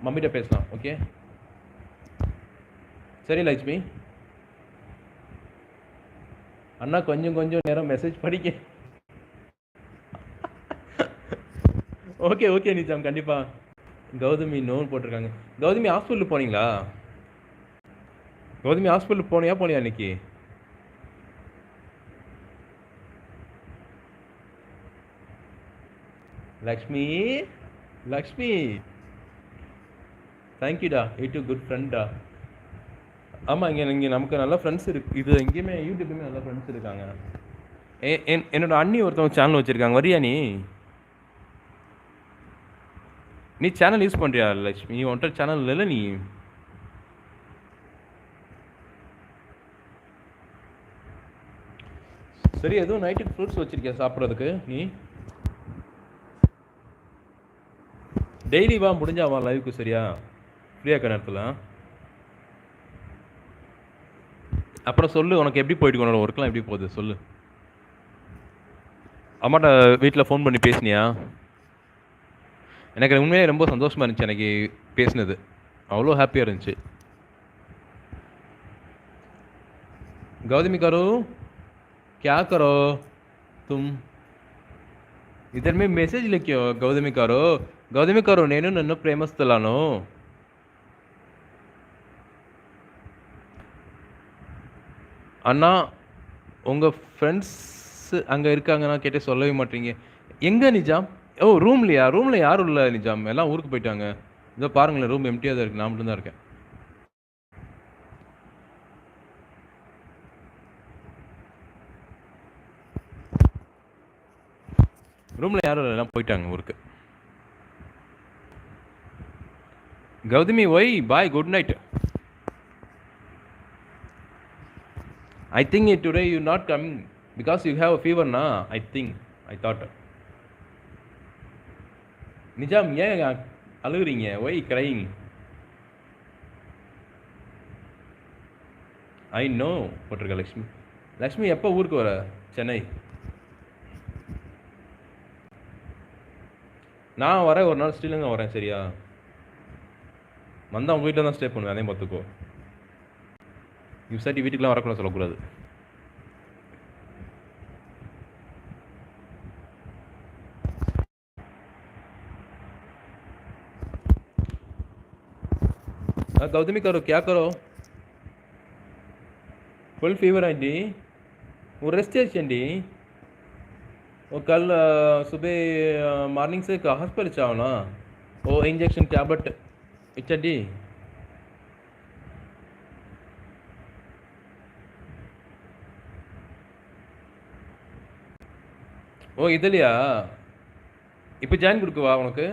மம்மிட்ட பேசலாம். ஓகே, சரி லட்சுமி. அண்ணா கொஞ்சம் கொஞ்சம் நேரம் மெசேஜ் படிக்க. ஓகே ஓகே நிஜாம், கண்டிப்பா. கௌதமி நோன் போட்டிருக்காங்க. கௌதமி ஹாஸ்பிட்டலுக்கு போனீங்களா? கௌதமி ஹாஸ்பிட்டலுக்கு போனியா இன்னைக்கு? லக்ஷ்மி லக்ஷ்மி தேங்க்யூடா, யூ டூ குட் ஃப்ரெண்டா. ஆமாம், இங்கே நமக்கு நல்ல ஃப்ரெண்ட்ஸ் இருக்கு. இது எங்கேயுமே யூடியூப்லேயுமே நல்ல ஃப்ரெண்ட்ஸ் இருக்காங்க. என்னோட அண்ணி ஒருத்தவங்க சேனல் வச்சுருக்காங்க. வரியா நீ சேனல் யூஸ் பண்ணுறியா லக்ஷ்மி? நீ ஒன்றை சேனல் இல்லை நீ? சரி, எதுவும் நைட்டுக்கு ஃப்ரூட்ஸ் வச்சிருக்கியா சாப்பிட்றதுக்கு? நீ டெய்லி வா, முடிஞ்சா வா லைவுக்கு. சரியா? ஃப்ரீயாக இருக்க நேரத்தில் அப்புறம் சொல்லு, உனக்கு எப்படி போயிட்டு உன்னோட ஒர்க்லாம் எப்படி போகுது சொல்லு. அம்மாட்ட வீட்டில் ஃபோன் பண்ணி பேசினியா? எனக்கு உண்மையே ரொம்ப சந்தோஷமாக இருந்துச்சு எனக்கு பேசினது. அவ்வளோ ஹாப்பியாக இருந்துச்சு. गौतमी करो क्या करो तुम इधर में मैसेज लिखो. गौतमी करो నేను నన్ను ప్రేమిస్తున్నాను. அண்ணா உங்கள் ஃப்ரெண்ட்ஸ் அங்கே இருக்காங்கன்னா கேட்டே சொல்லவே மாட்டீங்க. எங்கே நிஜாம்? ஓ ரூம்லையா? ரூமில் யாரும் இல்லை நிஜாம், எல்லாம் ஊருக்கு போயிட்டாங்க. இதோ பாருங்களேன், ரூம் எம்டியாக தான் இருக்குது, நான் மட்டும்தான் இருக்கேன். ரூமில் யாரும் இல்லை, எல்லாம் போயிட்டாங்க ஊருக்கு. கௌதமி ஒய் bye, good night. I think today you not coming because you have a fever na. I thought. Nizam ஏன் அழுகுறீங்க? why crying? I know போட்டிருக்க லக்ஷ்மி. லக்ஷ்மி எப்போ ஊருக்கு வர? சென்னை நான் வரேன் ஒரு நாள், ஸ்ரீலங்கா வரேன். சரியா? வந்தால் உங்கள் வீட்டில் தான் ஸ்டே பண்ணுவேன், அதையும் பார்த்துக்கோ. யூசாட்டி வீட்டுக்குலாம் வரக்கூடாது சொல்லக்கூடாது. गौतमी करो क्या करो? फुल फीवर आंटी, वो रेस्ट చేయండి. वो कल सुबह मॉर्निंग से हॉस्पिटल जाओ ना, वो इंजेक्शन टैबलेट इच्छी. ஓ இதுலையா? இப்போ ஜாயின் கொடுக்குவா உனக்கு?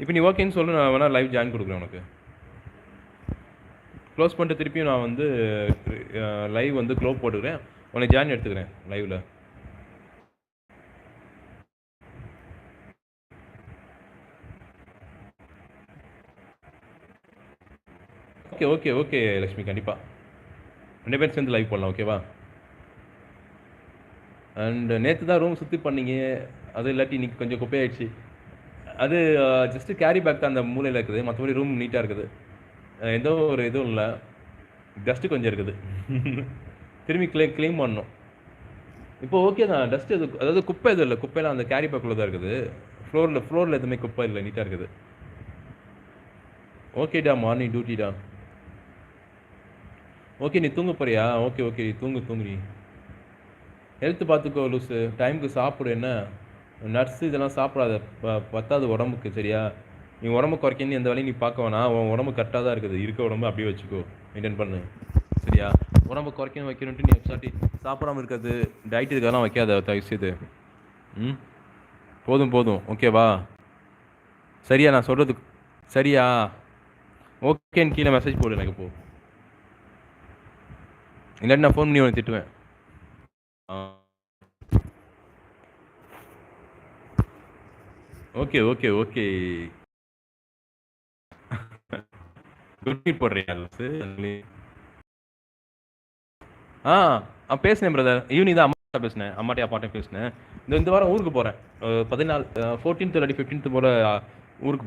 இப்போ நீ ஓகேன்னு சொல்லு, நான் வேணா லைவ் ஜாயின் கொடுக்குறேன் உனக்கு. க்ளோஸ் பண்ணிட்டு திருப்பியும் நான் வந்து லைவ் வந்து க்ளோஸ் போட்டுக்கிறேன், உனக்கு ஜாயின் எடுத்துக்கிறேன் லைவில். ஓகே ஓகே ஓகே லக்ஷ்மி, கண்டிப்பாக 2 பேரும் சேர்ந்து லைவ் போடலாம். ஓகேவா? அண்ட் நேற்று தான் ரூம் சுற்றி பண்ணீங்க, அது இல்லாட்டி இன்னைக்கு கொஞ்சம் குப்பையாயிடுச்சு. அது ஜஸ்ட்டு கேரி பேக் தான் அந்த மூலையில் இருக்குது, மற்றபடி ரூம் நீட்டாக இருக்குது. எந்த ஒரு இதுவும் இல்லை, டஸ்ட்டு கொஞ்சம் இருக்குது. திரும்பி க்ளீன் பண்ணணும். இப்போ ஓகே தான், டஸ்ட் எது, அதாவது குப்பை எதுவும் இல்லை, குப்பையெல்லாம் அந்த கேரி பேக்குள்ளே தான் இருக்குது. ஃப்ளோரில் எதுவுமே குப்பை இல்லை, நீட்டாக இருக்குது. ஓகேடா, மார்னிங் டியூட்டிடா. ஓகே நீ தூங்க போறியா? ஓகே ஓகே தூங்கு நீ. ஹெல்த்து பார்த்துக்கோ லூஸு, டைமுக்கு சாப்பிடு. என்ன நட்ஸு இதெல்லாம் சாப்பிடாத, பத்தாது உடம்புக்கு. சரியா? நீ உடம்பு குறைக்கணும் எந்த வேலையும் நீ பார்க்க வேணாம். உன் உடம்பு கரெக்டாக தான் இருக்குது, இருக்க உடம்பு அப்படியே வச்சுக்கோ, மெயின்டைன் பண்ணு. சரியா? உடம்பு குறைக்கணும் வைக்கணுன்ட்டு நீ சாட்டி சாப்பிடாமல் இருக்காது, டயட் இதுக்கெல்லாம் வைக்காத தயவுசெய்து. போதும் ஓகேவா? சரியா நான் சொல்கிறது? சரியா? ஓகேன்னு கீழே மெசேஜ் போடு எனக்கு. போ, இல்லாட்டி நான் ஃபோன் பண்ணி உனக்கு திட்டுவேன். Okay okay okay good night போடுறியா? பேசினேன் பிரதர், ஈவினிங் தான் அம்மாட்ட பேசினேன், அப்பாட்டையும் பேசினேன். இந்த வாரம் ஊருக்கு போகிறேன், 14 14 இல்லாட்டி 15 போல் ஊருக்கு